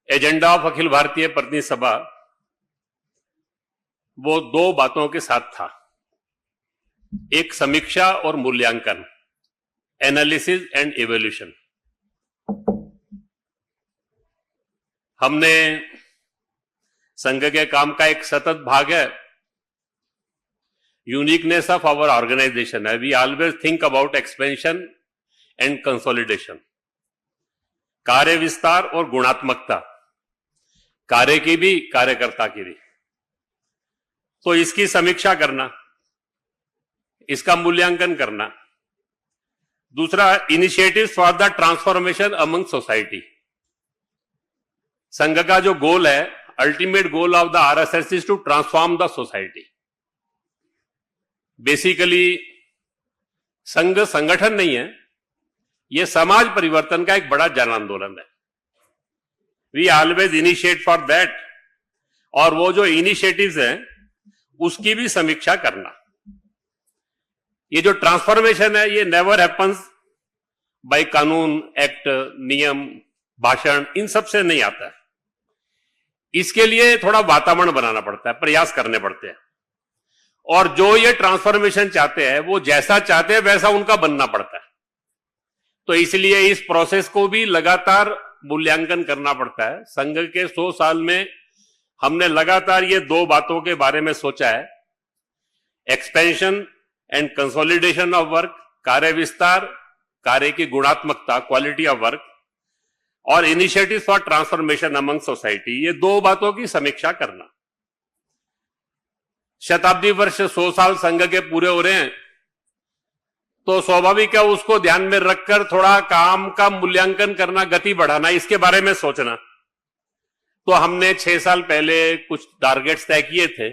Agenda of Akhil Bharatiya प्रतिनिधि सभा वो दो बातों के साथ था, एक समीक्षा और मूल्यांकन, एनालिसिस एंड इवोल्यूशन। हमने संघ के काम का एक सतत भाग है, यूनिकनेस ऑफ आवर ऑर्गेनाइजेशन है। We always think about expansion and consolidation, कार्य विस्तार और गुणात्मकता, कार्य की भी कार्यकर्ता की भी। तो इसकी समीक्षा करना, इसका मूल्यांकन करना। दूसरा, initiative for the transformation among society. Sangh का जो गोल है, ultimate goal of the RSS is to transform the society. Basically Sangh संगठन नहीं है, यह समाज परिवर्तन का एक बड़ा जन आंदोलन है। We always initiate for that, और वो जो इनिशिएटिव्स हैं उसकी भी समीक्षा करना। ये जो ट्रांसफॉर्मेशन है, ये नेवर हैपन्स बाय कानून, एक्ट, नियम, भाषण, इन सब से नहीं आता है। इसके लिए थोड़ा वातावरण बनाना पड़ता है, प्रयास करने पड़ते हैं, और जो ये ट्रांसफॉर्मेशन चाहते हैं वो जैसा चाहते हैं वैसा उनका बनना पड़ता है। तो इसलिए इस प्रोसेस को भी लगातार मूल्यांकन करना पड़ता है। संघ के 100 साल में हमने लगातार ये दो बातों के बारे में सोचा है, expansion and consolidation of work, कार्य विस्तार, कार्य की गुणात्मकता, क्वालिटी ऑफ वर्क, और initiative for transformation among society. ये दो बातों की समीक्षा करना। शताब्दी वर्ष 100 साल संघ के पूरे हो रहे हैं, तो स्वाभाविक है उसको ध्यान में रखकर थोड़ा काम का मूल्यांकन करना, गति बढ़ाना, इसके बारे में सोचना। तो हमने 6 साल पहले कुछ टारगेट्स तय किए थे,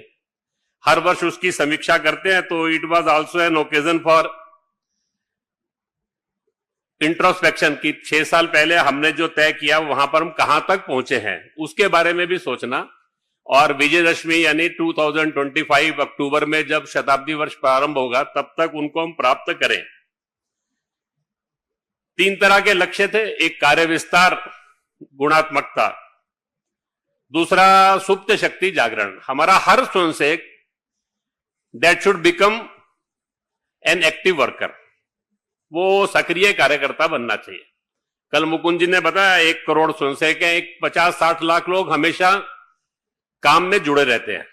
हर वर्ष उसकी समीक्षा करते हैं। तो it was also an occasion for introspection की 6 साल पहले हमने जो तय किया वहां पर हम कहां तक पहुंचे हैं उसके बारे में भी सोचना। और विजयदशमी यानी 2025 अक्टूबर में जब शताब्दी वर्ष प्रारंभ होगा तब तक उनको हम प्राप्त करें। 3 तरह के लक्ष्य थे, एक कार्य विस्तार, गुणात्मकता, दूसरा सुप्त शक्ति जागरण। हमारा हर स्वयंसेवक that should become an active worker, वो सक्रिय कार्यकर्ता बनना चाहिए। कल मुकुंद जी ने बताया 1 करोड़ स्वयंसेवक हैं, 50-60 लाख लोग हमेशा काम में जुड़े रहते हैं।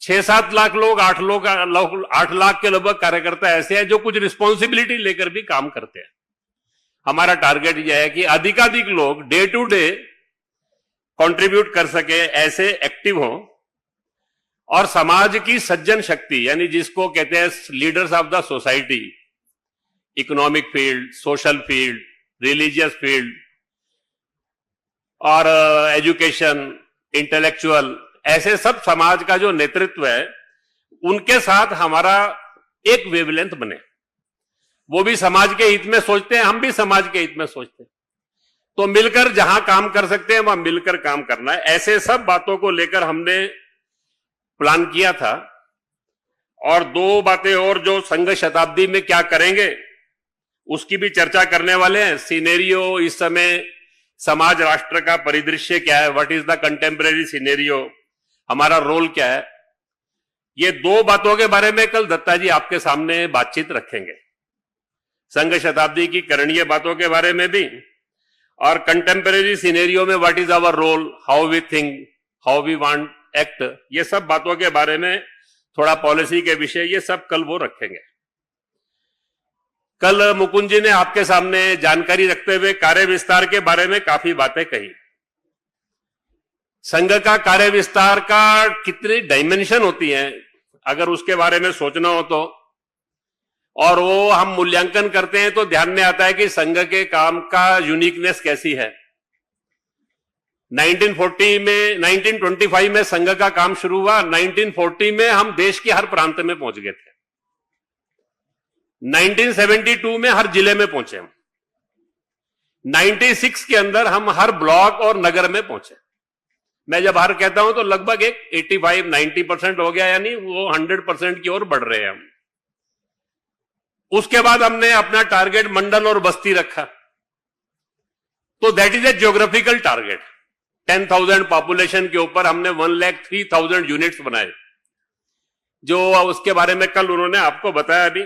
6-7 लाख लोग, 8 लाख के लगभग कार्यकर्ता ऐसे हैं जो कुछ रिस्पॉन्सिबिलिटी लेकर भी काम करते हैं। हमारा टारगेट यह है कि अधिकाधिक लोग डे टू डे कंट्रीब्यूट कर सके, ऐसे एक्टिव हों, और समाज की सज्जन शक्ति यानी जिसको कहते हैं leaders of the society, economic field, social field, religious field और एजुकेशन, इंटेलेक्चुअल, ऐसे सब समाज का जो नेतृत्व है उनके साथ हमारा एक वेवलेंथ बने। वो भी समाज के हित में सोचते हैं, हम भी समाज के हित में सोचते हैं। तो मिलकर जहां काम कर सकते हैं वहां मिलकर काम करना है। ऐसे सब बातों को लेकर हमने प्लान किया था। और 2 बातें और जो संघ शताब्दी में क्या करेंगे उसकी भी चर्चा करने वाले हैं। सिनेरियो, इस समय समाज राष्ट्र का परिदृश्य क्या है, what is the contemporary scenario, हमारा रोल क्या है, ये 2 बातों के बारे में कल दत्ता जी आपके सामने बातचीत रखेंगे। संघ शताब्दी की करणीय बातों के बारे में भी, और कंटेम्परेरी सिनेरियो में what is our role, how we think, how we want act, ये सब बातों के बारे में, थोड़ा पॉलिसी के विषय, ये सब कल वो रखेंगे। कल मुकुंद जी ने आपके सामने जानकारी रखते हुए कार्य विस्तार के बारे में काफी बातें कही। संघ का कार्य विस्तार का कितनी डायमेंशन होती हैं अगर उसके बारे में सोचना हो तो, और वो हम मूल्यांकन करते हैं तो ध्यान में आता है कि संघ के काम का यूनिकनेस कैसी है। 1925 में संघ का काम शुरू हुआ। 1940 में हम देश के हर प्रांत में पहुंच गए थे। 1972 में हर जिले में पहुंचे हम। 96 के अंदर हम हर ब्लॉक और नगर में पहुंचे। मैं जब हर कहता हूं तो लगभग एक 85-90% हो गया, यानी वो 100% की ओर बढ़ रहे हैं हम। उसके बाद हमने अपना टारगेट मंडल और बस्ती रखा। तो that is a geographical target. 10,000 population के ऊपर हमने 1,03,000 यूनिट्स बनाए, जो उसके बारे में कल उन्होंने आपको बताया अभी।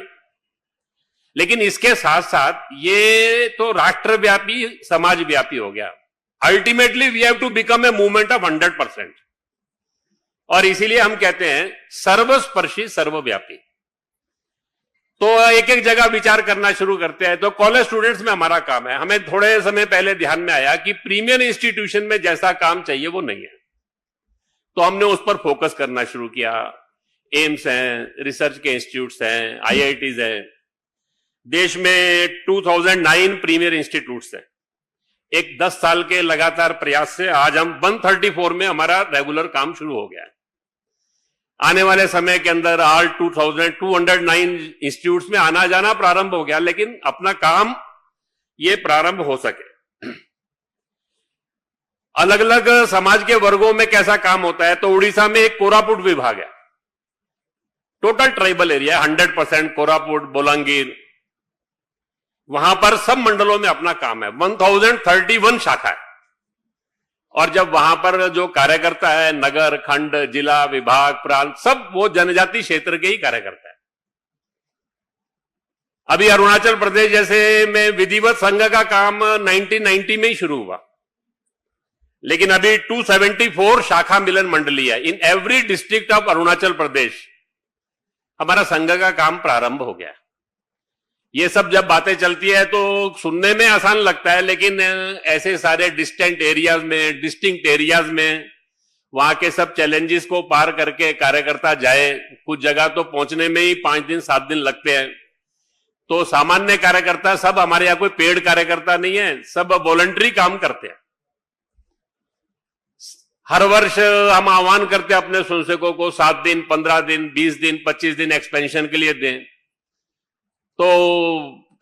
लेकिन इसके साथ साथ ये तो राष्ट्रव्यापी समाजव्यापी हो गया। Ultimately we have to become a movement of 100%, और इसीलिए हम कहते हैं सर्वस्पर्शी सर्वव्यापी। तो एक एक जगह विचार करना शुरू करते हैं। तो कॉलेज स्टूडेंट्स में हमारा काम है, हमें थोड़े समय पहले ध्यान में आया कि प्रीमियर इंस्टीट्यूशन में जैसा काम चाहिए वो नहीं है, तो हमने उस पर फोकस करना शुरू किया। एम्स हैं, रिसर्च के इंस्टीट्यूट्स हैं, आईआईटीज हैं। देश में 2009 प्रीमियर इंस्टीट्यूट्स हैं। एक 10 साल के लगातार प्रयास से आज हम 134 में हमारा रेगुलर काम शुरू हो गया है। आने वाले समय के अंदर ऑल 2,209 इंस्टीट्यूट्स में आना जाना प्रारंभ हो गया, लेकिन अपना काम ये प्रारंभ हो सके। अलग अलग समाज के वर्गों में कैसा काम होता है, तो उड़ीसा में एक कोरापुट विभाग है, total tribal area 100% Koraput, Bolangir, वहां पर सब मंडलों में अपना काम है। 1031 शाखा है, और जब वहां पर जो कार्यकर्ता है, नगर, खंड, जिला, विभाग, प्रांत, सब वो जनजाति क्षेत्र के ही कार्यकर्ता है। अभी अरुणाचल प्रदेश जैसे में विधिवत संघ का काम 1990 में ही शुरू हुआ, लेकिन अभी 274 शाखा मिलन मंडली है in every district of Arunachal Pradesh. हमारा संघ का काम प्रारंभ हो गया। ये सब जब बातें चलती है तो सुनने में आसान लगता है, लेकिन ऐसे सारे डिस्टेंट एरियाज में, डिस्टिंक्ट एरियाज में वहां के सब चैलेंजेस को पार करके कार्यकर्ता जाए। कुछ जगह तो पहुंचने में ही 5 दिन 7 दिन लगते हैं। तो सामान्य कार्यकर्ता सब, हमारे यहां कोई पेड कार्यकर्ता नहीं है, सब वॉलंटरी काम करते हैं। हर वर्ष हम आह्वान करते हैं अपने स्वयंसेवकों को 7 दिन, 15 दिन, 20 दिन, 25 दिन एक्सपेंशन के लिए दें। तो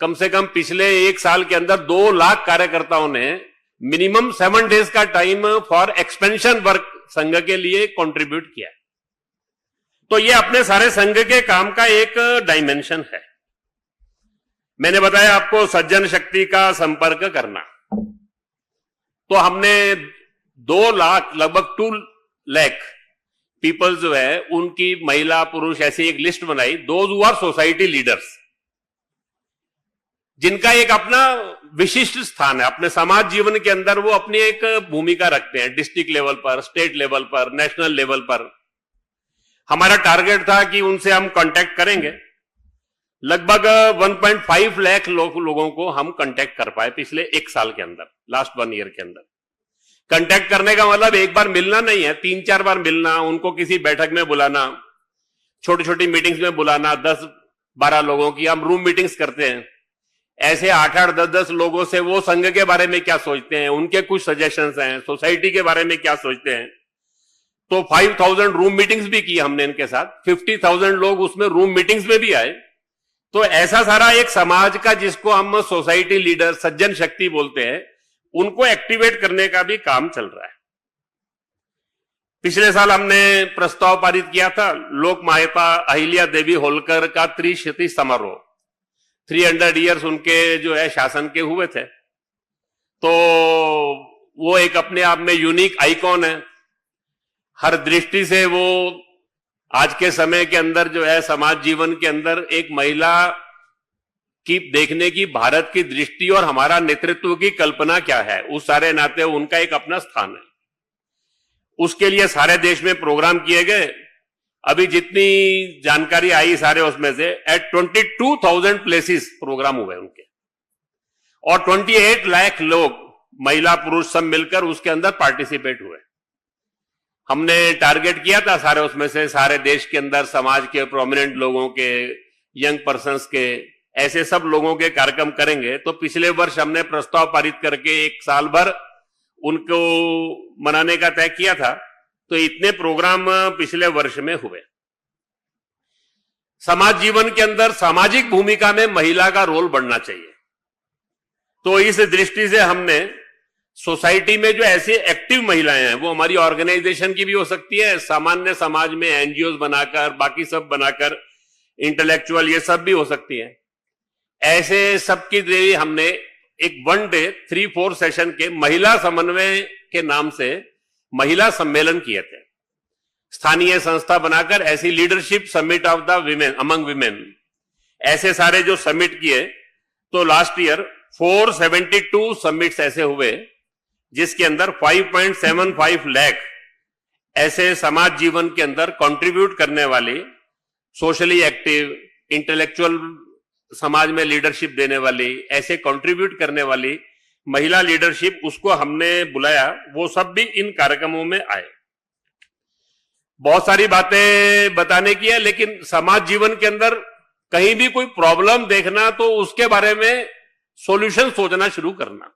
कम से कम पिछले 1 साल के अंदर 2 लाख कार्यकर्ताओं ने मिनिमम 7 डेज का टाइम फॉर एक्सपेंशन वर्क संघ के लिए कंट्रीब्यूट किया। तो ये अपने सारे संघ के काम का एक डायमेंशन है। मैंने बताया आपको सज्जन शक्ति का संपर्क करना, तो हमने 2 लाख, लगभग 2 लाख पीपल जो है उनकी महिला पुरुष ऐसी एक लिस्ट बनाई, those who our society leaders, जिनका एक अपना विशिष्ट स्थान है अपने समाज जीवन के अंदर। वो अपनी एक भूमिका रखते हैं डिस्ट्रिक्ट लेवल पर, स्टेट लेवल पर, नेशनल लेवल पर। हमारा टारगेट था कि उनसे हम कांटेक्ट करेंगे। लगभग 1.5 लाख लोगों को हम कांटेक्ट कर पाए पिछले 1 साल के अंदर, लास्ट 1 ईयर के अंदर। कांटेक्ट करने का मतलब एक बार मिलना नहीं है, 3-4 बार मिलना, उनको किसी बैठक में बुलाना, छोटी छोटी मीटिंग्स में बुलाना, 10-12 लोगों की हम रूम मीटिंग्स करते हैं। ऐसे 8-8, 10-10 लोगों से वो संघ के बारे में क्या सोचते हैं, उनके कुछ सजेशंस हैं, सोसाइटी के बारे में क्या सोचते हैं। तो 5,000 रूम मीटिंग्स भी की हमने इनके साथ, 50,000 लोग उसमें रूम मीटिंग्स में भी आए। तो ऐसा सारा एक समाज का, जिसको हम सोसाइटी लीडर, सज्जन शक्ति बोलते हैं, उनको एक्टिवेट करने का भी काम चल रहा है। पिछले साल हमने प्रस्ताव पारित किया था लोक माता अहिल्या देवी होलकर का त्रिशती समारोह, 300 ईयर्स उनके जो है शासन के हुए थे। तो वो एक अपने आप में यूनिक आइकॉन है। हर दृष्टि से वो आज के समय के अंदर जो है समाज जीवन के अंदर एक महिला की देखने की भारत की दृष्टि और हमारा नेतृत्व की कल्पना क्या है, उस सारे नाते उनका एक अपना स्थान है। उसके लिए सारे देश में प्रोग्राम किए गए। अभी जितनी जानकारी आई सारे उसमें से एट 22,000 प्लेसेस प्रोग्राम हुए उनके, और 28 लाख लोग, महिला पुरुष सब मिलकर उसके अंदर पार्टिसिपेट हुए। हमने टारगेट किया था सारे उसमें से, सारे देश के अंदर समाज के प्रोमिनेंट लोगों के, यंग पर्संस के, ऐसे सब लोगों के कार्यक्रम करेंगे। तो पिछले वर्ष हमने प्रस्ताव पारित करके 1 साल भर उनको मनाने का तय किया था। तो इतने प्रोग्राम पिछले वर्ष में हुए। समाज जीवन के अंदर सामाजिक भूमिका में महिला का रोल बढ़ना चाहिए। तो इस दृष्टि से हमने सोसाइटी में जो ऐसी एक्टिव महिलाएं हैं, वो हमारी ऑर्गेनाइजेशन की भी हो सकती है, सामान्य समाज में एनजीओ बनाकर, बाकी सब बनाकर, इंटेलेक्चुअल, ये सब भी हो सकती है। ऐसे सबकी हमने एक 1 डे 3-4 सेशन के महिला समन्वय के नाम से महिला सम्मेलन किए थे। स्थानीय संस्था बनाकर ऐसी leadership summit of the women among women, ऐसे सारे जो समिट किए, तो लास्ट ईयर 472 समिट्स ऐसे हुए जिसके अंदर 5.75 लाख ऐसे समाज जीवन के अंदर कंट्रीब्यूट करने वाली, सोशली एक्टिव, इंटेलेक्चुअल समाज में लीडरशिप देने वाली, ऐसे कंट्रीब्यूट करने वाली महिला लीडरशिप, उसको हमने बुलाया। वो सब भी इन कार्यक्रमों में आए। बहुत सारी बातें बताने की है, लेकिन समाज जीवन के अंदर कहीं भी कोई प्रॉब्लम देखना तो उसके बारे में सॉल्यूशन सोचना शुरू करना।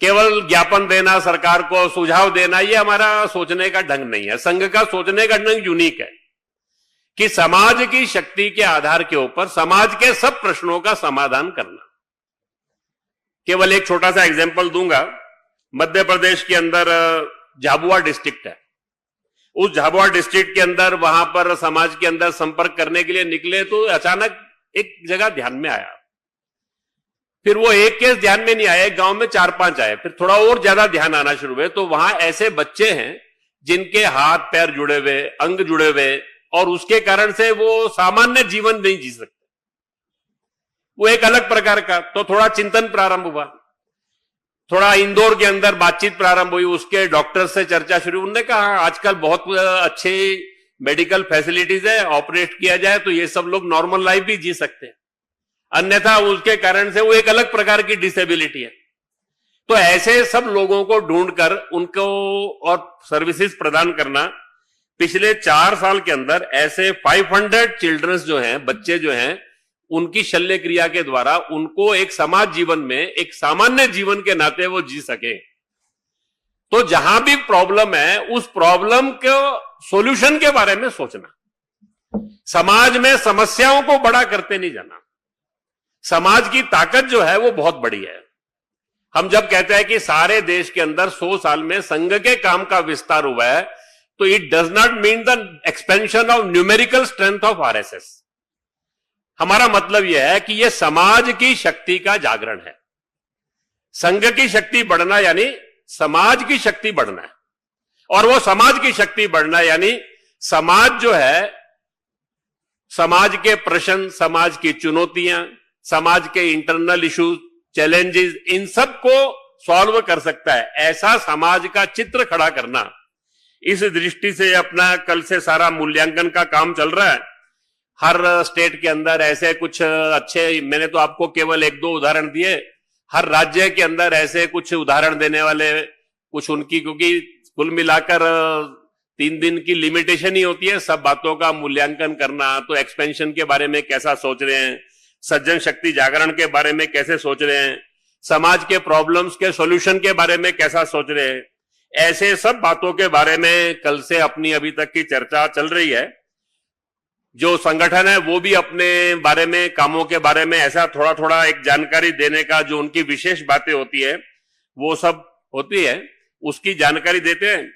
केवल ज्ञापन देना, सरकार को सुझाव देना, ये हमारा सोचने का ढंग नहीं है। संघ का सोचने का ढंग यूनिक है कि समाज की शक्ति के आधार के ऊपर समाज के सब प्रश्नों का समाधान करना। केवल एक छोटा सा एग्जांपल दूंगा। मध्य प्रदेश के अंदर झाबुआ डिस्ट्रिक्ट है। उस झाबुआ डिस्ट्रिक्ट के अंदर वहां पर समाज के अंदर संपर्क करने के लिए निकले तो अचानक एक जगह ध्यान में आया। फिर वो एक केस ध्यान में नहीं आया, गांव में 4-5 आए। फिर थोड़ा और ज्यादा ध्यान आना शुरू हुए तो वहां ऐसे बच्चे हैं जिनके हाथ पैर जुड़े हुए, अंग जुड़े हुए, और उसके कारण से वो सामान्य जीवन नहीं जी सकते। वो एक अलग प्रकार का, तो थोड़ा चिंतन प्रारंभ हुआ। थोड़ा इंदौर के अंदर बातचीत प्रारंभ हुई, उसके डॉक्टर से चर्चा शुरू। उन्होंने कहा आजकल बहुत अच्छे मेडिकल फैसिलिटीज है, ऑपरेट किया जाए तो ये सब लोग नॉर्मल लाइफ भी जी सकते हैं, अन्यथा उसके कारण से वो एक अलग प्रकार की डिसेबिलिटी है। तो ऐसे सब लोगों को ढूंढकर उनको और सर्विसेज प्रदान करना। पिछले 4 साल के अंदर ऐसे 500 चिल्ड्रंस जो हैं, बच्चे जो हैं, उनकी शल्य क्रिया के द्वारा उनको एक समाज जीवन में एक सामान्य जीवन के नाते वो जी सके। तो जहां भी प्रॉब्लम है उस प्रॉब्लम के सॉल्यूशन के बारे में सोचना, समाज में समस्याओं को बड़ा करते नहीं जाना। समाज की ताकत जो है वो बहुत बड़ी है। हम जब कहते हैं कि सारे देश के अंदर 100 साल में संघ के काम का विस्तार हुआ है, तो it does not mean the expansion of numerical strength of RSS. हमारा मतलब यह है कि यह समाज की शक्ति का जागरण है। संघ की शक्ति बढ़ना यानी समाज की शक्ति बढ़ना है, और वो समाज की शक्ति बढ़ना यानी समाज जो है, समाज के प्रश्न, समाज की चुनौतियां, समाज के इंटरनल इश्यूज, चैलेंजेस, इन सब को सॉल्व कर सकता है। ऐसा समाज का चित्र खड़ा करना, इस दृष्टि से अपना कल से सारा मूल्यांकन का काम चल रहा है। हर स्टेट के अंदर ऐसे कुछ अच्छे, मैंने तो आपको केवल 1-2 उदाहरण दिए, हर राज्य के अंदर ऐसे कुछ उदाहरण देने वाले कुछ उनकी, क्योंकि कुल मिलाकर 3 दिन की लिमिटेशन ही होती है सब बातों का मूल्यांकन करना। तो एक्सपेंशन के बारे में कैसा सोच रहे हैं, सज्जन शक्ति जागरण के बारे में कैसे सोच रहे हैं, समाज के प्रॉब्लम्स के सॉल्यूशन के बारे में कैसा सोच रहे हैं, ऐसे सब बातों के बारे में कल से अपनी अभी तक की चर्चा चल रही है। जो संगठन है वो भी अपने बारे में, कामों के बारे में ऐसा थोड़ा थोड़ा एक जानकारी देने का, जो उनकी विशेष बातें होती है वो सब होती है, उसकी जानकारी देते हैं।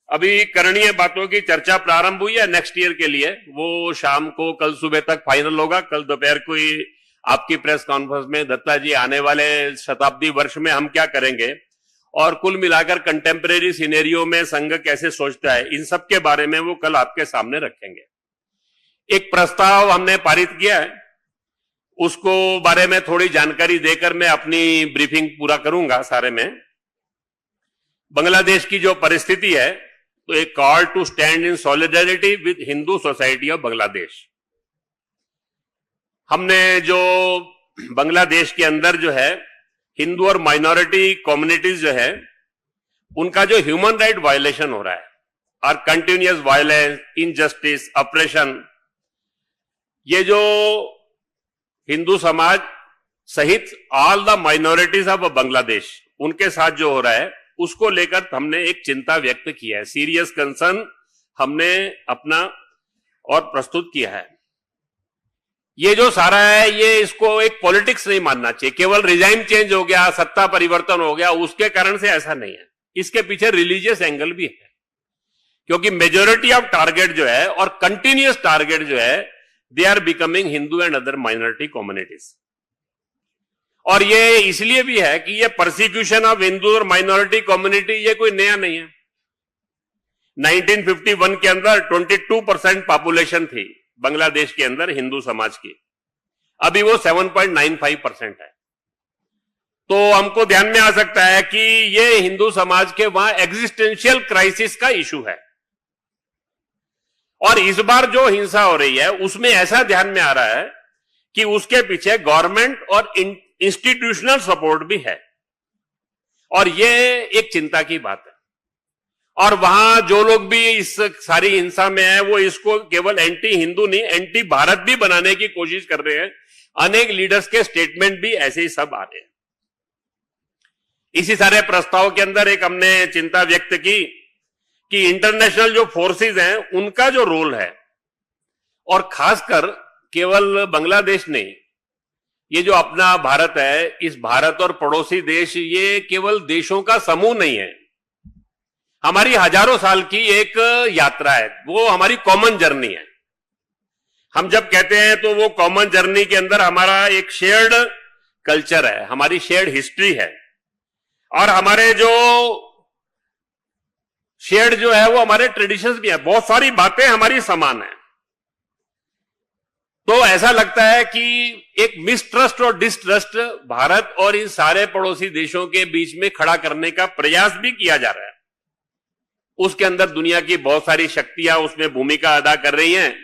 अभी करणीय बातों की चर्चा प्रारंभ हुई है नेक्स्ट ईयर के लिए, वो शाम को कल सुबह तक फाइनल होगा। कल दोपहर को ही आपकी प्रेस कॉन्फ्रेंस में दत्ता जी आने वाले शताब्दी वर्ष में हम क्या करेंगे, और कुल मिलाकर कंटेम्परेरी सिनेरियो में संघ कैसे सोचता है, इन सब के बारे में वो कल आपके सामने रखेंगे। एक प्रस्ताव हमने पारित किया है, उसको बारे में थोड़ी जानकारी देकर मैं अपनी ब्रीफिंग पूरा करूंगा सारे में। बांग्लादेश की जो परिस्थिति है, तो एक call to stand in solidarity with Hindu society of Bangladesh. हमने जो बांग्लादेश के अंदर जो है हिंदू और माइनॉरिटी कम्युनिटीज जो है, उनका जो ह्यूमन राइट वायलेशन हो रहा है और कंटिन्यूअस वायलेंस, इनजस्टिस, ऑपरेशन, ये जो हिंदू समाज सहित all the minorities of Bangladesh, उनके साथ जो हो रहा है, उसको लेकर हमने एक चिंता व्यक्त किया है, सीरियस कंसर्न हमने अपना और प्रस्तुत किया है। ये जो सारा है, ये इसको एक पॉलिटिक्स नहीं मानना चाहिए, केवल रिजाइम चेंज हो गया, सत्ता परिवर्तन हो गया, उसके कारण से ऐसा नहीं है। इसके पीछे रिलीजियस एंगल भी है, क्योंकि मेजोरिटी ऑफ टारगेट जो है और कंटिन्यूअस टारगेट जो है, they are becoming Hindu and other minority communities. और ये इसलिए भी है कि ये परसिक्यूशन ऑफ हिंदू और माइनॉरिटी कम्युनिटी ये कोई नया नहीं है। 1951 के अंदर 22% पॉपुलेशन थी बांग्लादेश के अंदर हिंदू समाज की, अभी वो 7.95% है। तो हमको ध्यान में आ सकता है कि ये हिंदू समाज के वहां एग्जिस्टेंशियल क्राइसिस का इशू है। और इस बार जो हिंसा हो रही है उसमें ऐसा ध्यान में आ रहा है कि उसके पीछे गवर्नमेंट और इंस्टीट्यूशनल सपोर्ट भी है, और ये एक चिंता की बात है। और वहां जो लोग भी इस सारी हिंसा में है वो इसको केवल एंटी हिंदू नहीं, एंटी भारत भी बनाने की कोशिश कर रहे हैं। अनेक लीडर्स के स्टेटमेंट भी ऐसे ही सब आ रहे हैं। इसी सारे प्रस्ताव के अंदर एक हमने चिंता व्यक्त की कि इंटरनेशनल जो फोर्सेस हैं उनका जो रोल है, और खासकर केवल बांग्लादेश नहीं, ये जो अपना भारत है, इस भारत और पड़ोसी देश ये केवल देशों का समूह नहीं है, हमारी हजारों साल की एक यात्रा है, वो हमारी कॉमन जर्नी है। हम जब कहते हैं तो वो कॉमन जर्नी के अंदर हमारा एक शेयर्ड कल्चर है, हमारी शेयर्ड हिस्ट्री है, और हमारे जो शेयर्ड जो है वो हमारे ट्रेडिशंस भी है। बहुत सारी बातें हमारी समान है। तो ऐसा लगता है कि एक मिसट्रस्ट और डिस्ट्रस्ट भारत और इन सारे पड़ोसी देशों के बीच में खड़ा करने का प्रयास भी किया जा रहा है। उसके अंदर दुनिया की बहुत सारी शक्तियां उसमें भूमिका अदा कर रही हैं।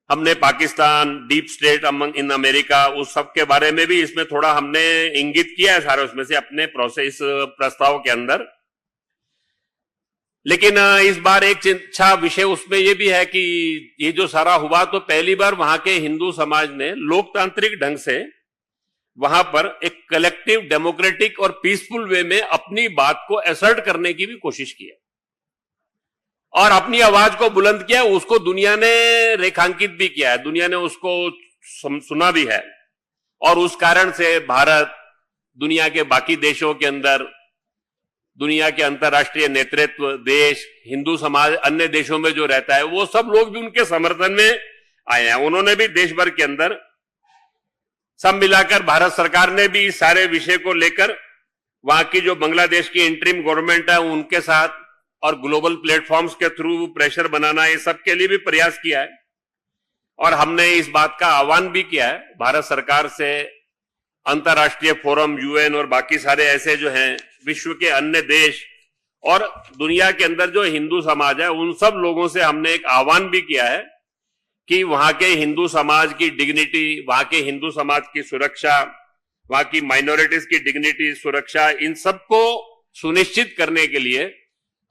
हमने Pakistan, deep state in America, उस सब के बारे में भी इसमें थोड़ा हमने इंगित किया है सारे उसमें से अपने प्रोसेस प्रस्ताव के अंदर। लेकिन इस बार एक अच्छा विषय उसमें यह भी है कि ये जो सारा हुआ तो पहली बार वहां के हिंदू समाज ने लोकतांत्रिक ढंग से वहां पर एक कलेक्टिव डेमोक्रेटिक और पीसफुल वे में अपनी बात को असर्ट करने की भी कोशिश की है, और अपनी आवाज को बुलंद किया। उसको दुनिया ने रेखांकित भी किया है, दुनिया ने उसको सुना भी है, और उस कारण से भारत दुनिया के बाकी देशों के अंदर, दुनिया के अंतर्राष्ट्रीय नेतृत्व, देश, हिंदू समाज अन्य देशों में जो रहता है वो सब लोग भी उनके समर्थन में आए हैं। उन्होंने भी देश भर के अंदर सब मिलाकर भारत सरकार ने भी इस सारे विषय को लेकर वहां की जो बांग्लादेश की इंटरिम गवर्नमेंट है उनके साथ और ग्लोबल प्लेटफॉर्म्स के थ्रू प्रेशर बनाना, ये सब के लिए भी प्रयास किया है। और हमने इस बात का आह्वान भी किया है भारत सरकार से, अंतर्राष्ट्रीय फोरम, यूएन और बाकी सारे ऐसे जो हैं विश्व के अन्य देश और दुनिया के अंदर जो हिंदू समाज है उन सब लोगों से हमने एक आह्वान भी किया है कि वहां के हिंदू समाज की डिग्निटी, वहां के हिंदू समाज की सुरक्षा, वहां की माइनॉरिटीज की डिग्निटी, सुरक्षा, इन सबको सुनिश्चित करने के लिए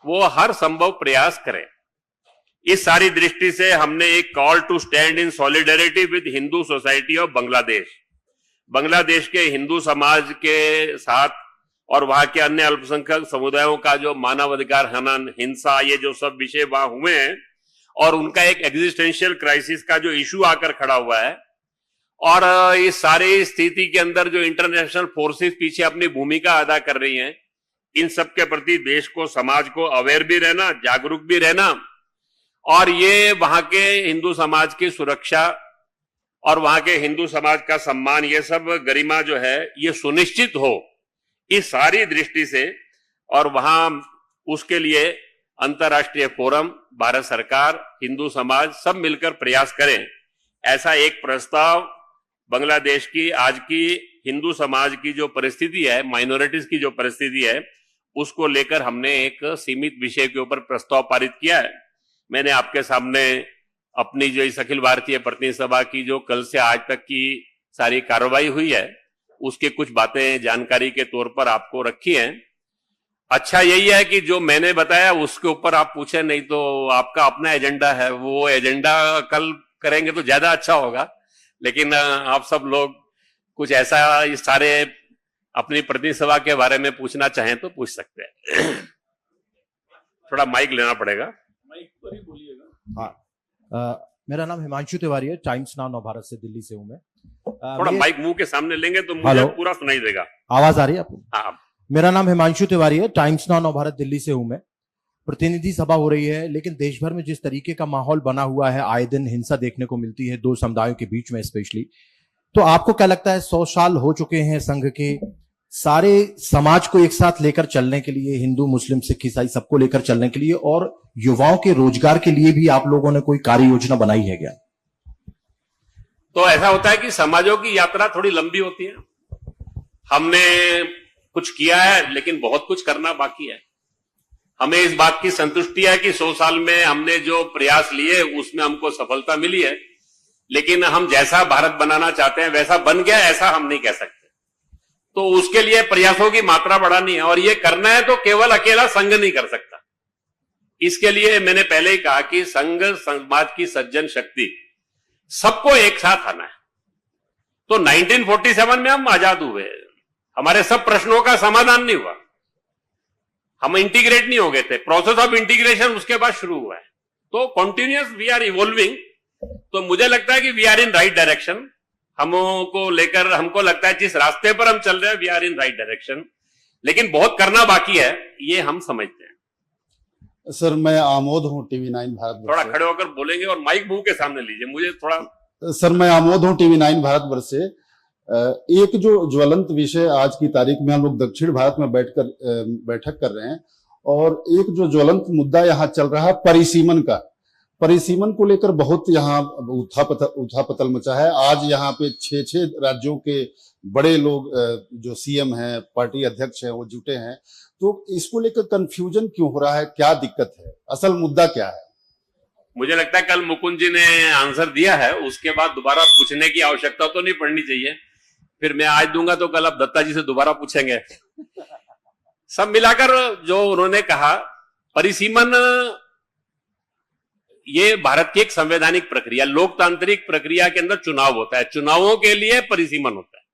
वो हर संभव प्रयास करें। इस सारी दृष्टि से हमने एक call to stand in solidarity with Hindu society of Bangladesh, Bangladesh के हिंदू समाज के साथ और वहां के अन्य अल्पसंख्यक समुदायों का जो मानवाधिकार हनन, हिंसा, ये जो सब विषय वहां हुए हैं और उनका एक एग्जिस्टेंशियल क्राइसिस का जो इशू आकर खड़ा हुआ है, और इस सारी स्थिति के अंदर जो इंटरनेशनल फोर्सेस पीछे अपनी भूमिका अदा कर रही हैं, इन सब के प्रति देश को, समाज को अवेयर भी रहना, जागरूक भी रहना, और ये वहां के हिंदू समाज की सुरक्षा और वहां के हिंदू समाज का सम्मान, ये सब गरिमा जो है ये सुनिश्चित हो, इस सारी दृष्टि से, और वहां उसके लिए अंतर्राष्ट्रीय फोरम, भारत सरकार, हिंदू समाज सब मिलकर प्रयास करें। ऐसा एक प्रस्ताव बांग्लादेश की आज की हिंदू समाज की जो परिस्थिति है, माइनॉरिटीज की जो परिस्थिति है, उसको लेकर हमने एक सीमित विषय के ऊपर प्रस्ताव पारित किया है। मैंने आपके सामने अपनी जो इस अखिल भारतीय प्रतिनिधि सभा की जो कल से आज तक की सारी कार्रवाई हुई है उसके कुछ बातें जानकारी के तौर पर आपको रखी हैं। अच्छा यही है कि जो मैंने बताया उसके ऊपर आप पूछे, नहीं तो आपका अपना एजेंडा है, वो एजेंडा कल करेंगे तो ज्यादा अच्छा होगा। लेकिन आप सब लोग कुछ ऐसा इस सारे अपनी प्रतिनिधि सभा के बारे में पूछना चाहें तो पूछ सकते हैं। थोड़ा माइक लेना पड़ेगा, माइक पर ही बोलिएगा। हाँ, मेरा नाम हिमांशु तिवारी है, टाइम्स नाउ नवभारत से दिल्ली से हूं मैं। थोड़ा माइक मुंह के सामने लेंगे तो मुझे पूरा सुनाई देगा। आवाज आ रही है आपको? हाँ। मेरा नाम हिमांशु तिवारी है, टाइम्स नाउ नवभारत दिल्ली से हूं मैं। प्रतिनिधि सभा हो रही है, लेकिन देश भर में जिस तरीके का माहौल बना हुआ है, आए दिन हिंसा देखने को मिलती है दो समुदायों के बीच में स्पेशली, तो आपको क्या लगता है 100 साल हो चुके हैं संघ के, सारे समाज को एक साथ लेकर चलने के लिए, हिंदू मुस्लिम सिख ईसाई सबको लेकर चलने के लिए और युवाओं के रोजगार के लिए भी आप लोगों ने कोई कार्य योजना बनाई है क्या? तो ऐसा होता है कि समाजों की यात्रा थोड़ी लंबी होती है। हमने कुछ किया है लेकिन बहुत कुछ करना बाकी है। हमें इस बात की संतुष्टि है कि 100 साल में हमने जो प्रयास लिए उसमें हमको सफलता मिली है, लेकिन हम जैसा भारत बनाना चाहते हैं वैसा बन गया ऐसा हम नहीं कह सकते। तो उसके लिए प्रयासों की मात्रा बढ़ानी है और ये करना है तो केवल अकेला संघ नहीं कर सकता। इसके लिए मैंने पहले ही कहा कि संघ समाज की सज्जन शक्ति, सबको एक साथ आना है। तो 1947 में हम आजाद हुए, हमारे सब प्रश्नों का समाधान नहीं हुआ, हम इंटीग्रेट नहीं हो गए थे। प्रोसेस ऑफ इंटीग्रेशन उसके बाद शुरू हुआ है। तो कॉन्टिन्यूअस वी आर इवॉल्विंग। तो मुझे लगता है कि we are in right direction. हमको लेकर हमको लगता है जिस रास्ते पर हम चल रहे हैं we are in right direction, लेकिन बहुत करना बाकी है, ये हम समझते हैं। सर मैं आमोद हूँ TV9 भारतवर्ष। थोड़ा खड़े होकर बोलेंगे और माइक मुंह के सामने लीजिए, मुझे थोड़ा। सर मैं आमोद हूँ TV9 भारतवर्ष से। एक जो ज्वलंत विषय आज की तारीख में हम लोग दक्षिण भारत में बैठक कर रहे हैं और एक जो ज्वलंत मुद्दा यहाँ चल रहा है परिसीमन का, परिसीमन को लेकर बहुत यहाँ उथापतल मचा है। आज यहाँ पे 6 राज्यों के बड़े लोग जो CM हैं, पार्टी अध्यक्ष हैं, वो जुटे हैं। तो इसको लेकर कंफ्यूजन क्यों हो रहा है, क्या दिक्कत है, असल मुद्दा क्या है? मुझे लगता है कल मुकुंद जी ने आंसर दिया है, उसके बाद दोबारा पूछने की आवश्यकता तो नहीं पड़नी चाहिए। फिर मैं आज दूंगा तो कल आप दत्ता जी से दोबारा पूछेंगे। सब मिलाकर जो उन्होंने कहा, परिसीमन ये भारत की एक संवैधानिक प्रक्रिया, लोकतांत्रिक प्रक्रिया के अंदर चुनाव होता है, चुनावों के लिए परिसीमन होता है।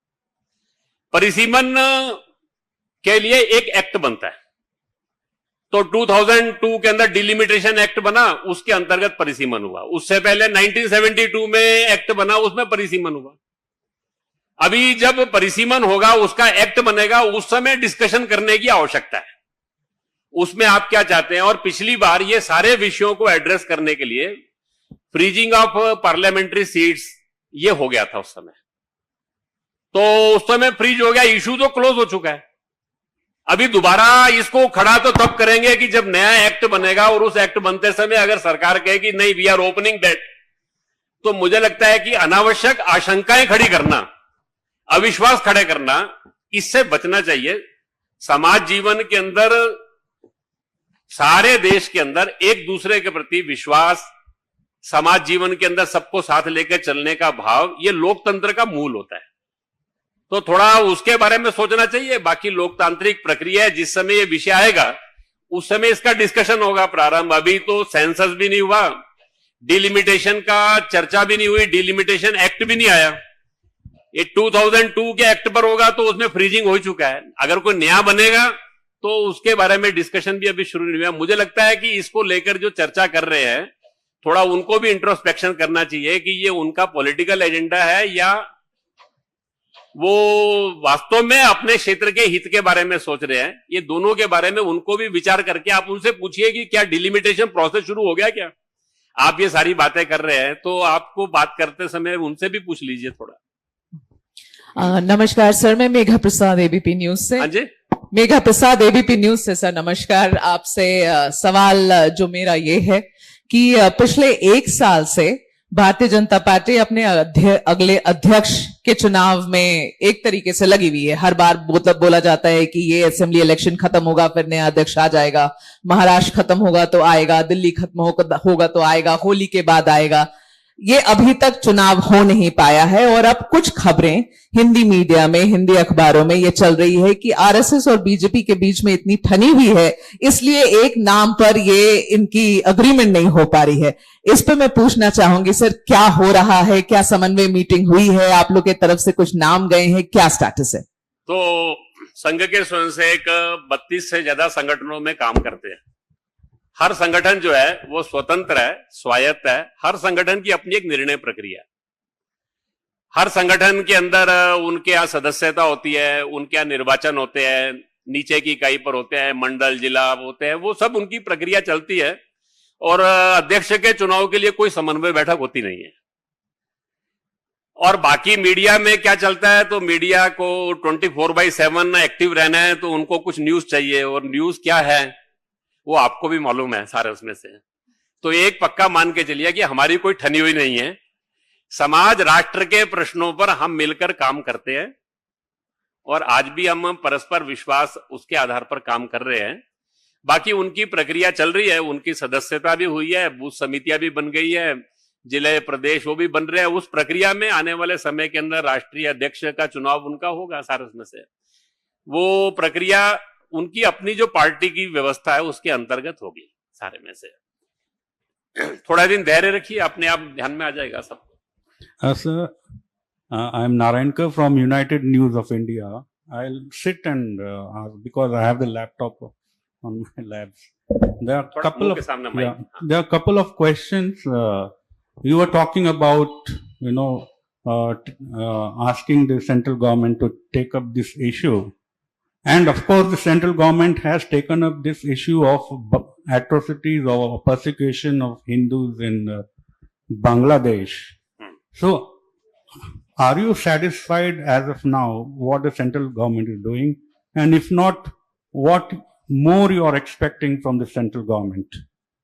परिसीमन के लिए एक एक्ट बनता है। तो 2002 के अंदर डिलिमिटेशन एक्ट बना, उसके अंतर्गत परिसीमन हुआ। उससे पहले 1972 में एक्ट बना, उसमें परिसीमन हुआ। अभी जब परिसीमन होगा, उसका एक्ट बनेगा, उस समय डिस्कशन करने की आवश्यकता है उसमें आप क्या चाहते हैं। और पिछली बार ये सारे विषयों को एड्रेस करने के लिए फ्रीजिंग ऑफ पार्लियामेंट्री सीट्स ये हो गया था उस समय। तो उस समय फ्रीज हो गया, इशू तो क्लोज हो चुका है। अभी दोबारा इसको खड़ा तो तब करेंगे कि जब नया एक्ट बनेगा, और उस एक्ट बनते समय अगर सरकार कहे कि नहीं वी आर ओपनिंग दैट, तो मुझे लगता है कि अनावश्यक आशंकाएं खड़ी करना, अविश्वास खड़े करना, इससे बचना चाहिए। समाज जीवन के अंदर, सारे देश के अंदर एक दूसरे के प्रति विश्वास, समाज जीवन के अंदर सबको साथ लेकर चलने का भाव, ये लोकतंत्र का मूल होता है। तो थोड़ा उसके बारे में सोचना चाहिए। बाकी लोकतांत्रिक प्रक्रिया है, जिस समय ये विषय आएगा उस समय इसका डिस्कशन होगा प्रारंभ। अभी तो सेंसस भी नहीं हुआ, डिलिमिटेशन का चर्चा भी नहीं हुई, डिलिमिटेशन एक्ट भी नहीं आया। ये 2002 के एक्ट पर होगा तो उसमें फ्रीजिंग हो चुका है। अगर कोई नया बनेगा तो उसके बारे में डिस्कशन भी अभी शुरू नहीं हुआ। मुझे लगता है कि इसको लेकर जो चर्चा कर रहे हैं, थोड़ा उनको भी इंट्रोस्पेक्शन करना चाहिए कि ये उनका पॉलिटिकल एजेंडा है या वो वास्तव में अपने क्षेत्र के हित के बारे में सोच रहे हैं। ये दोनों के बारे में उनको भी विचार करके आप उनसे पूछिए कि क्या डिलिमिटेशन प्रोसेस शुरू हो गया क्या। आप ये सारी बातें कर रहे हैं तो आपको बात करते समय उनसे भी पूछ लीजिए थोड़ा। नमस्कार सर, मैं मेघा प्रसाद ABP न्यूज से। हाँ जी, मेघा प्रसाद ABP न्यूज से सर नमस्कार। आपसे सवाल जो मेरा ये है कि पिछले 1 साल से भारतीय जनता पार्टी अपने अगले अध्यक्ष के चुनाव में एक तरीके से लगी हुई है। हर बार बोला जाता है कि ये असेंबली इलेक्शन खत्म होगा फिर नया अध्यक्ष आ जाएगा, महाराष्ट्र खत्म होगा तो आएगा, दिल्ली खत्म होगा तो आएगा, होली के बाद आएगा। ये अभी तक चुनाव हो नहीं पाया है और अब कुछ खबरें हिंदी मीडिया में, हिंदी अखबारों में ये चल रही है कि RSS और BJP के बीच में इतनी ठनी हुई है, इसलिए एक नाम पर ये इनकी अग्रीमेंट नहीं हो पा रही है। इस पे मैं पूछना चाहूंगी सर, क्या हो रहा है, क्या समन्वय मीटिंग हुई है, आप लोग की तरफ से कुछ नाम गए हैं, क्या स्टेटस है? तो संघ के स्वयंसेवक 32 से ज्यादा संगठनों में काम करते हैं। हर संगठन जो है वो स्वतंत्र है, स्वायत्त है। हर संगठन की अपनी एक निर्णय प्रक्रिया है। हर संगठन के अंदर उनके यहाँ सदस्यता होती है, उनके यहाँ निर्वाचन होते हैं, नीचे की इकाई पर होते हैं, मंडल, जिला होते हैं, वो सब उनकी प्रक्रिया चलती है। और अध्यक्ष के चुनाव के लिए कोई समन्वय बैठक होती नहीं है। और बाकी मीडिया में क्या चलता है, तो मीडिया को 24/7 एक्टिव रहना है, तो उनको कुछ न्यूज चाहिए, और न्यूज क्या है वो आपको भी मालूम है सारे उसमें से। तो एक पक्का मान के चलिए कि हमारी कोई ठनी हुई नहीं है, समाज राष्ट्र के प्रश्नों पर हम मिलकर काम करते हैं, और आज भी हम परस्पर विश्वास उसके आधार पर काम कर रहे हैं। बाकी उनकी प्रक्रिया चल रही है, उनकी सदस्यता भी हुई है, बूथ समितियां भी बन गई है, जिले प्रदेश वो भी बन रहे हैं। उस प्रक्रिया में आने वाले समय के अंदर राष्ट्रीय अध्यक्ष का चुनाव उनका होगा सारे उसमें से। वो प्रक्रिया उनकी अपनी जो पार्टी की व्यवस्था है उसके अंतर्गत होगी सारे में से। थोड़ा दिन धैर्य रखिए, अपने आप ध्यान में आ जाएगा सब। Sir, I am Narayankar from United News of India. I'll sit and ask because I have the laptop on my laps. There are थोड़ा couple मुंह of के सामने mic. yeah, there are couple of questions. You were talking about asking the central government to take up this issue, and of course the central government has taken up this issue of atrocities or persecution of Hindus in Bangladesh. So, are you satisfied as of now what the central government is doing? And if not, what more you are expecting from the central government?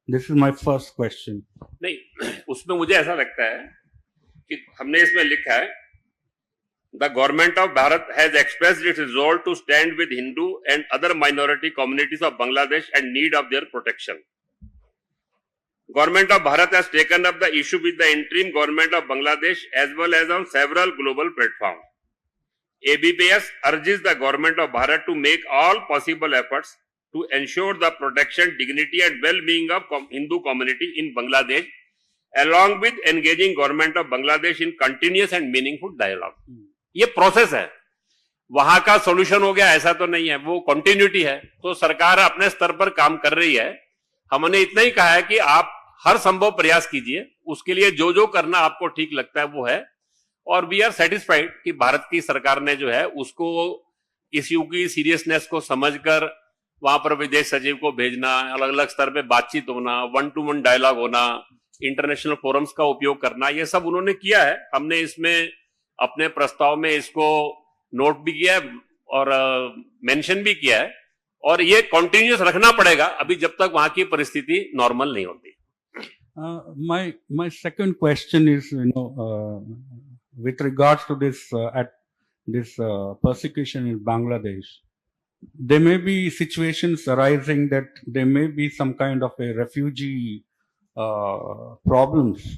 This is my first question. नहीं, उसमें मुझे ऐसा लगता है कि हमने इसमें लिखा है, the government of Bharat has expressed its resolve to stand with Hindu and other minority communities of Bangladesh and need of their protection. Government of Bharat has taken up the issue with the interim government of Bangladesh as well as on several global platforms. ABPS urges the government of Bharat to make all possible efforts to ensure the protection, dignity and well-being of Hindu community in Bangladesh, along with engaging government of Bangladesh in continuous and meaningful dialogue. ये process है, वहां का solution हो गया ऐसा तो नहीं है, वो कंटिन्यूटी है। तो सरकार अपने स्तर पर काम कर रही है। हमने इतना ही कहा है कि आप हर संभव प्रयास कीजिए, उसके लिए जो जो करना आपको ठीक लगता है वो है। और वी आर सेटिस्फाइड कि भारत की सरकार ने जो है उसको इश्यू की सीरियसनेस को समझकर वहां पर विदेश सचिव को भेजना, अलग अलग स्तर पे बातचीत होना, 1-to-1 डायलॉग होना, इंटरनेशनल फोरम्स का उपयोग करना, ये सब उन्होंने किया है। हमने इसमें अपने प्रस्ताव में इसको नोट भी किया है और मेंशन भी किया है, और ये कंटिन्यूस रखना पड़ेगा अभी जब तक वहां की परिस्थिति नॉर्मल नहीं होती। My second question is, with regards to this persecution in Bangladesh, there may be situations arising that there may be some kind of a refugee problems.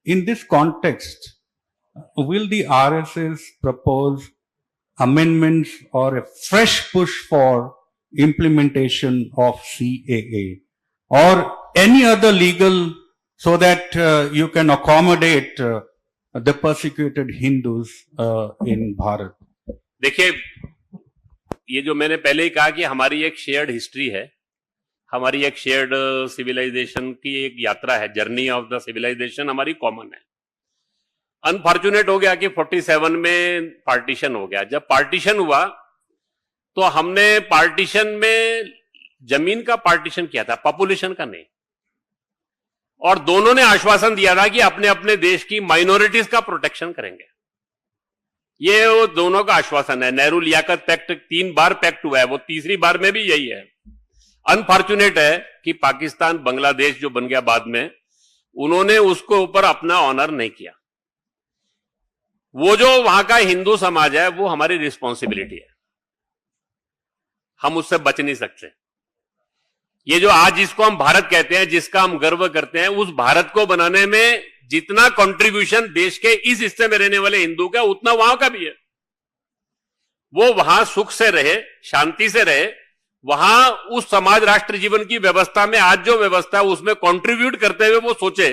In this context, will the RSS propose amendments or a fresh push for implementation of CAA or any other legal so that you can accommodate the persecuted Hindus in Bharat? देखिए, ये जो मैंने पहले ही कहा कि हमारी एक shared history है, हमारी एक शेयर्ड सिविलाइजेशन की एक यात्रा है, जर्नी ऑफ द सिविलाइजेशन हमारी कॉमन है। अनफॉर्चुनेट हो गया कि 47 में पार्टीशन हो गया। जब पार्टीशन हुआ तो हमने पार्टीशन में जमीन का पार्टीशन किया था, पॉपुलेशन का नहीं। और दोनों ने आश्वासन दिया था कि अपने अपने देश की माइनॉरिटीज का प्रोटेक्शन करेंगे। ये वो दोनों का आश्वासन है। नेहरू लियाकत पैक्ट 3 बार पैक्ट हुआ है, वो तीसरी बार में भी यही है। अनफॉर्चुनेट है कि पाकिस्तान बांग्लादेश जो बन गया बाद में, उन्होंने उसको ऊपर अपना ऑनर नहीं किया। वो जो वहां का हिंदू समाज है वो हमारी रिस्पॉन्सिबिलिटी है, हम उससे बच नहीं सकते। ये जो आज जिसको हम भारत कहते हैं, जिसका हम गर्व करते हैं, उस भारत को बनाने में जितना कंट्रीब्यूशन देश के इस हिस्से में रहने वाले हिंदू का, उतना वहां का भी है। वो वहां सुख से रहे, शांति से रहे, वहां उस समाज राष्ट्र जीवन की व्यवस्था में आज जो व्यवस्था है उसमें कंट्रीब्यूट करते हुए वो सोचे।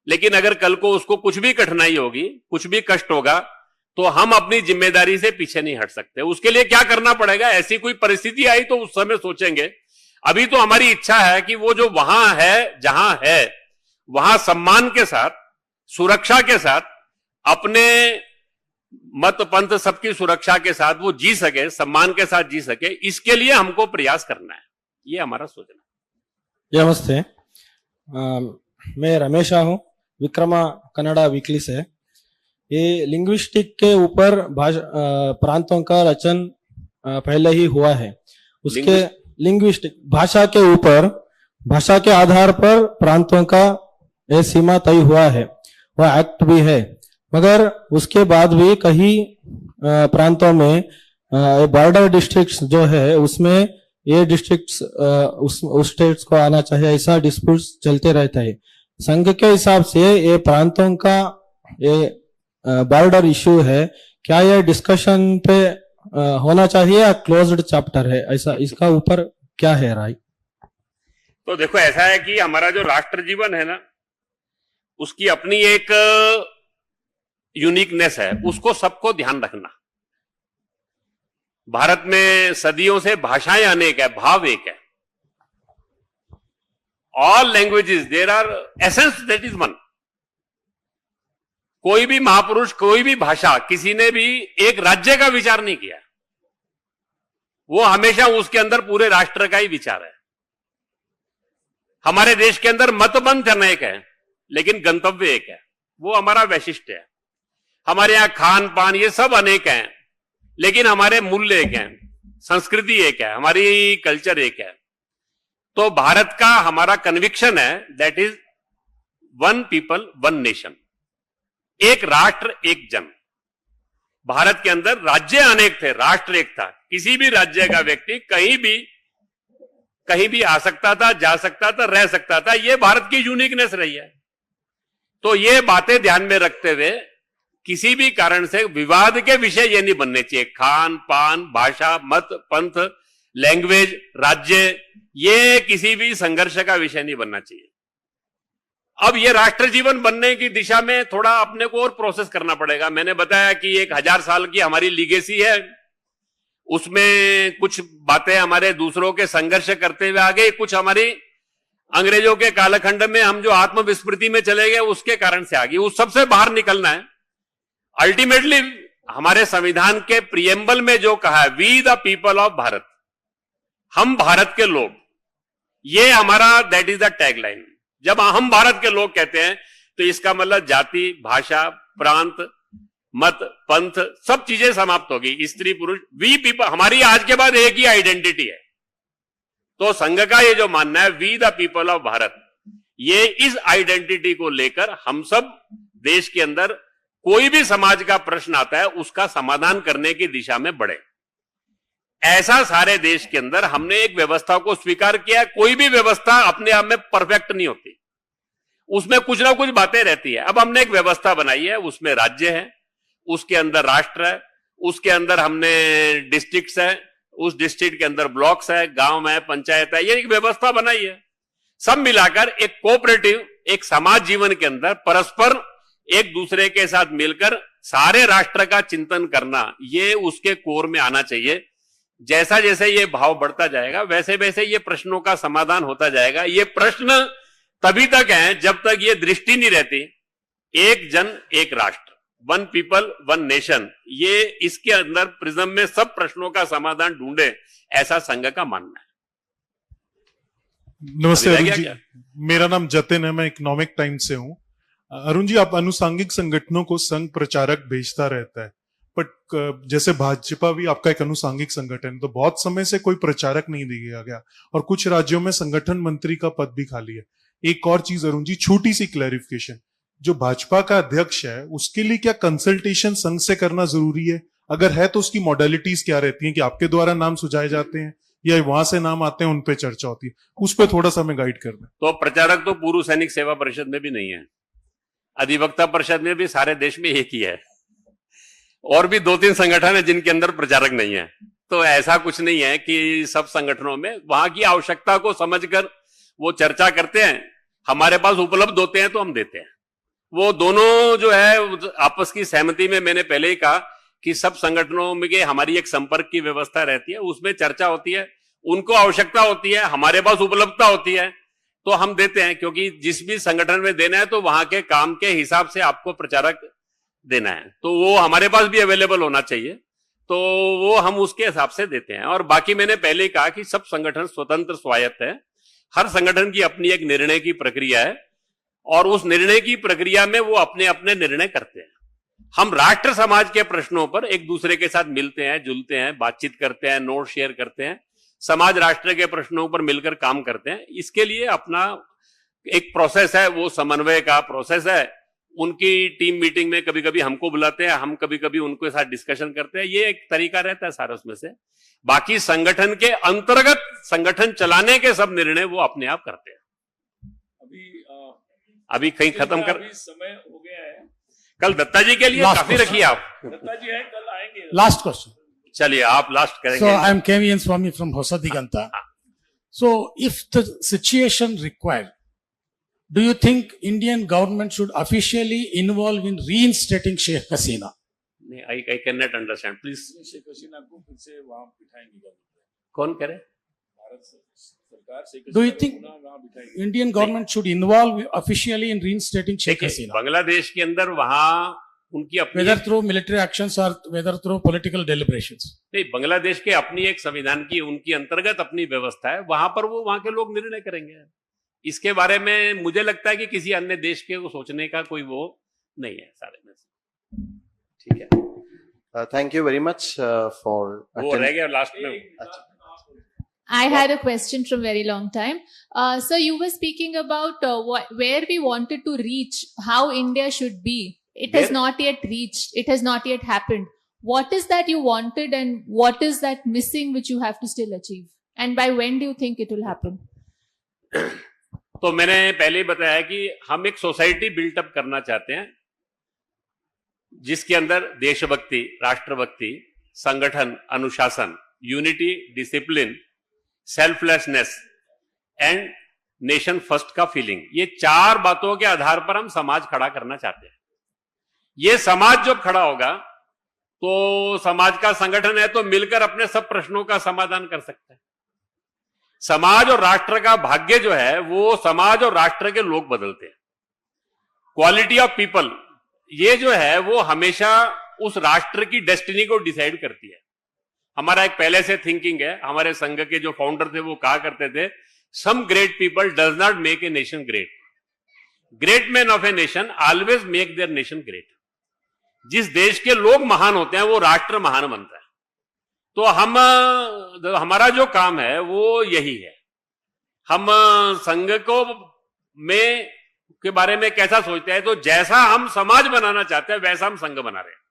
लेकिन अगर कल को उसको कुछ भी कठिनाई होगी, कुछ भी कष्ट होगा, तो हम अपनी जिम्मेदारी से पीछे नहीं हट सकते। उसके लिए क्या करना पड़ेगा, ऐसी कोई परिस्थिति आई तो उस समय सोचेंगे। अभी तो हमारी इच्छा है कि वो जो वहां है, जहां है, वहां सम्मान के साथ, सुरक्षा के साथ, अपने मत पंथ सबकी सुरक्षा के साथ वो जी सके, सम्मान के साथ जी सके। इसके लिए हमको प्रयास करना है, ये हमारा सोचना है। नमस्ते, मैं रमेशा हूँ, विक्रमा कन्नड़ा वीकली से। ये लिंग्विस्टिक के ऊपर प्रांतों का रचन पहले ही हुआ है। उसके लिंग्विस्टिक भाषा के ऊपर, भाषा के आधार पर प्रांतों का ये सीमा तय हुआ है, वह एक्ट भी है। मगर उसके बाद भी कई प्रांतों में बॉर्डर डिस्ट्रिक्ट्स जो है उसमें ये डिस्ट्रिक्ट्स उस स्टेट्स को आना चाहिए, ऐसा डिस्प्यूट्स चलते रहता है। संघ के हिसाब से ये प्रांतों का ये बॉर्डर इश्यू है, क्या ये डिस्कशन पे होना चाहिए या क्लोज्ड चैप्टर है, ऐसा इसका ऊपर क्या है राय? तो देखो, ऐसा है कि हमारा जो राष्ट्र जीवन है ना, उसकी अपनी एक यूनिकनेस है, उसको सबको ध्यान रखना। भारत में सदियों से भाषाएं अनेक है, भाव एक है। All languages there are essence that is one. कोई भी महापुरुष, कोई भी भाषा, किसी ने भी एक राज्य का विचार नहीं किया। वो हमेशा उसके अंदर पूरे राष्ट्र का ही विचार है। हमारे देश के अंदर मतबंध अनेक है, लेकिन गंतव्य एक है, वो हमारा वैशिष्ट है। हमारे यहां खान पान ये सब अनेक हैं, लेकिन हमारे मूल्य एक हैं, संस्कृति एक है, हमारी कल्चर एक है। तो भारत का हमारा कन्विक्शन है that is one people one nation, एक राष्ट्र एक जन। भारत के अंदर राज्य अनेक थे, राष्ट्र एक था। किसी भी राज्य का व्यक्ति कहीं भी आ सकता था, जा सकता था, रह सकता था। यह भारत की यूनिकनेस रही है। तो ये बातें ध्यान में रखते हुए किसी भी कारण से विवाद के विषय ये नहीं बनने चाहिए। खान पान, भाषा, मत, पंथ, लैंग्वेज, राज्य, ये किसी भी संघर्ष का विषय नहीं बनना चाहिए। अब ये राष्ट्र जीवन बनने की दिशा में थोड़ा अपने को और प्रोसेस करना पड़ेगा। मैंने बताया कि 1000 साल की हमारी लीगेसी है, उसमें कुछ बातें हमारे दूसरों के संघर्ष करते हुए आ गई, कुछ हमारी अंग्रेजों के कालखंड में हम जो आत्मविस्मृति में चले गए उसके कारण से आ गई। उस सबसे बाहर निकलना है। अल्टीमेटली हमारे संविधान के प्रियम्बल में जो कहा है, we the people of Bharat, हम भारत के लोग, ये हमारा दैट इज द टैगलाइन। जब हम भारत के लोग कहते हैं तो इसका मतलब जाति, भाषा, प्रांत, मत, पंथ, सब चीजें समाप्त होगी। स्त्री पुरुष, वी पीपल, हमारी आज के बाद एक ही आइडेंटिटी है। तो संघ का ये जो मानना है we the people of Bharat, ये इस आइडेंटिटी को लेकर हम सब देश के अंदर कोई भी समाज का प्रश्न आता है उसका समाधान करने की दिशा में बढ़े। ऐसा सारे देश के अंदर हमने एक व्यवस्था को स्वीकार किया। कोई भी व्यवस्था अपने आप में परफेक्ट नहीं होती, उसमें कुछ ना कुछ बातें रहती है। अब हमने एक व्यवस्था बनाई है, उसमें राज्य है, उसके अंदर राष्ट्र है, उसके अंदर हमने डिस्ट्रिक्ट्स है, उस डिस्ट्रिक्ट के अंदर ब्लॉक्स है, गांव है, पंचायत है, ये एक व्यवस्था बनाई है। सब मिलाकर एक कोऑपरेटिव, एक समाज जीवन के अंदर परस्पर एक दूसरे के साथ मिलकर सारे राष्ट्र का चिंतन करना, ये उसके कोर में आना चाहिए। जैसा जैसे ये भाव बढ़ता जाएगा वैसे वैसे ये प्रश्नों का समाधान होता जाएगा। ये प्रश्न तभी तक हैं जब तक ये दृष्टि नहीं रहती, एक जन एक राष्ट्र, वन पीपल वन नेशन, ये इसके अंदर प्रिज्म में सब प्रश्नों का समाधान ढूंढे, ऐसा संघ का मानना है। नमस्ते अभी रह अरुण गया जी, क्या? मेरा नाम जतिन है, मैं इकोनॉमिक टाइम्स से हूं। अरुण जी, आप अनुसांगिक संगठनों को संघ प्रचारक भेजता रहता है, बट जैसे भाजपा भी आपका एक अनुसांगिक संगठन है, तो बहुत समय से कोई प्रचारक नहीं दिया गया और कुछ राज्यों में संगठन मंत्री का पद भी खाली है। एक और चीज अरुण जी, छोटी सी क्लैरिफिकेशन, जो भाजपा का अध्यक्ष है उसके लिए क्या कंसल्टेशन संघ से करना जरूरी है? अगर है तो उसकी मॉडलिटीज क्या रहती हैं कि आपके द्वारा नाम सुझाए जाते हैं या वहां से नाम आते हैं, उन पे चर्चा होती है? उस पर थोड़ा सा हमें गाइड कर दें। तो प्रचारक तो पूर्व सैनिक सेवा परिषद में भी नहीं है, अधिवक्ता परिषद में भी सारे देश में एक ही है, और भी 2-3 संगठन है जिनके अंदर प्रचारक नहीं है। तो ऐसा कुछ नहीं है कि सब संगठनों में, वहां की आवश्यकता को समझकर वो चर्चा करते हैं, हमारे पास उपलब्ध होते हैं तो हम देते हैं। वो दोनों जो है आपस की सहमति में, मैंने पहले ही कहा कि सब संगठनों में के हमारी एक संपर्क की व्यवस्था रहती है, उसमें चर्चा होती है, उनको आवश्यकता होती है, हमारे पास उपलब्धता होती है तो हम देते हैं। क्योंकि जिस भी संगठन में देना है तो वहां के काम के हिसाब से आपको प्रचारक देना है, तो वो हमारे पास भी अवेलेबल होना चाहिए, तो वो हम उसके हिसाब से देते हैं। और बाकी मैंने पहले ही कहा कि सब संगठन स्वतंत्र स्वायत्त है, हर संगठन की अपनी एक निर्णय की प्रक्रिया है और उस निर्णय की प्रक्रिया में वो अपने अपने निर्णय करते हैं। हम राष्ट्र समाज के प्रश्नों पर एक दूसरे के साथ मिलते हैं, जुलते हैं, बातचीत करते हैं, नोट शेयर करते हैं, समाज राष्ट्र के प्रश्नों पर मिलकर काम करते हैं। इसके लिए अपना एक प्रोसेस है, वो समन्वय का प्रोसेस है। उनकी टीम मीटिंग में कभी कभी हमको बुलाते हैं, हम कभी कभी उनके साथ डिस्कशन करते हैं। ये एक तरीका रहता है सारा उसमें से। बाकी संगठन के अंतर्गत संगठन चलाने के सब निर्णय वो अपने आप करते हैं। अभी कहीं खत्म कर, समय हो गया है। कल दत्ता जी के लिए Last काफी question. रखिए आप। दत्ता जी है, कल आएंगे। Last question. चलिए आप लास्ट करेंगे। So I'm KVN Swami from Hosadiganta. So if the situation required, do you think Indian government should officially involve in reinstating Sheikh Hasina? नहीं, I cannot understand. Please. Sheikh Hasina को फिर से वहां बिठाएंगे। कौन करे? भारत सरकार Sheikh Do you Hasina think को पुनः वहां बिठाएंगे। Indian government should involve officially in reinstating Sheikh देखिए, Hasina? बांग्लादेश के अंदर वहां उनकी अपनी Whether through military actions or whether through political deliberations? नहीं, बांग्लादेश के अपनी एक संविधान की उनकी अंतर्गत अपनी व्यवस्था है, वहां पर वो वहां के लोग निर्णय करेंगे। इसके बारे में मुझे लगता है कि किसी अन्य देश के को सोचने का कोई वो नहीं है सारे में से। ठीक है, thank you very much for वो रह गया लास्ट में। I had a question from very long time. Sir, you were speaking about where we wanted to reach, how India should be. It has Where? not yet reached. It has not yet happened. What is that you wanted and what is that missing which you have to still achieve? And by when do you think it will happen? तो मैंने पहले ही बताया कि हम एक society built up करना चाहते हैं जिसके अंदर देशभक्ति, राष्ट्रभक्ति, संगठन, अनुशासन, unity, discipline, selflessness and nation first का फीलिंग, ये चार बातों के आधार पर हम समाज खड़ा करना चाहते हैं। ये समाज जब खड़ा होगा तो समाज का संगठन है तो मिलकर अपने सब प्रश्नों का समाधान कर सकता है। समाज और राष्ट्र का भाग्य जो है वो समाज और राष्ट्र के लोग बदलते हैं। क्वालिटी ऑफ पीपल ये जो है वो हमेशा उस राष्ट्र की डेस्टिनी को डिसाइड करती है। हमारा एक पहले से थिंकिंग है, हमारे संघ के जो फाउंडर थे वो कहा करते थे, some great people does not make a nation great, great man of a nation always make their nation great. जिस देश के लोग महान होते हैं वो राष्ट्र महान बनता है। तो हमारा जो काम है वो यही है। हम संघ को में के बारे में कैसा सोचते हैं, तो जैसा हम समाज बनाना चाहते हैं वैसा हम संघ बना रहे हैं।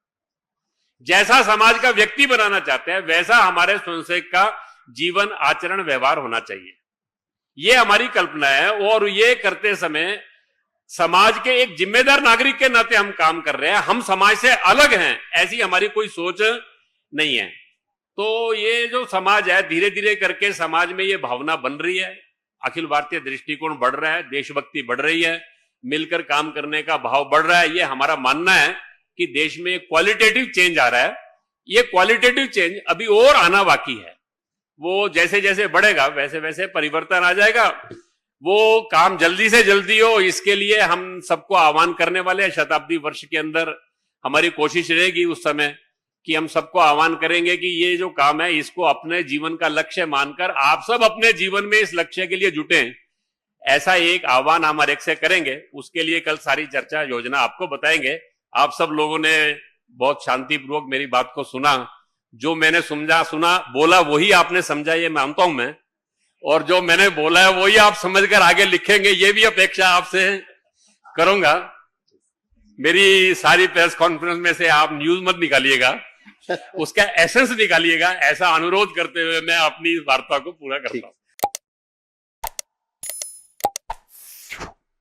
जैसा समाज का व्यक्ति बनाना चाहते हैं वैसा हमारे स्वयंसेवक का जीवन, आचरण, व्यवहार होना चाहिए। ये हमारी कल्पना है और ये करते समय समाज के एक जिम्मेदार नागरिक के नाते हम काम कर रहे हैं। हम समाज से अलग हैं ऐसी हमारी कोई सोच नहीं है। तो ये जो समाज है धीरे धीरे करके समाज में ये भावना बन रही है, अखिल भारतीय दृष्टिकोण बढ़ रहा है, देशभक्ति बढ़ रही है, मिलकर काम करने का भाव बढ़ रहा है। ये हमारा मानना है कि देश में क्वालिटेटिव चेंज आ रहा है। ये क्वालिटेटिव चेंज अभी और आना बाकी है। वो जैसे जैसे बढ़ेगा वैसे वैसे परिवर्तन आ जाएगा। वो काम जल्दी से जल्दी हो इसके लिए हम सबको आह्वान करने वाले हैं। शताब्दी वर्ष के अंदर हमारी कोशिश रहेगी उस समय कि हम सबको आह्वान करेंगे कि ये जो काम है इसको अपने जीवन का लक्ष्य मानकर आप सब अपने जीवन में इस लक्ष्य के लिए जुटें। ऐसा एक आह्वान हम हर एक से करेंगे। उसके लिए कल सारी चर्चा योजना आपको बताएंगे। आप सब लोगों ने बहुत शांतिपूर्वक मेरी बात को सुना। जो मैंने सुना बोला वही आपने समझा, ये मानता हूं मैं, और जो मैंने बोला है वही आप समझकर आगे लिखेंगे, ये भी अपेक्षा आपसे करूंगा। मेरी सारी प्रेस कॉन्फ्रेंस में से आप न्यूज मत निकालिएगा, उसका एसेंस निकालिएगा। ऐसा अनुरोध करते हुए मैं अपनी वार्ता को पूरा करता हूं।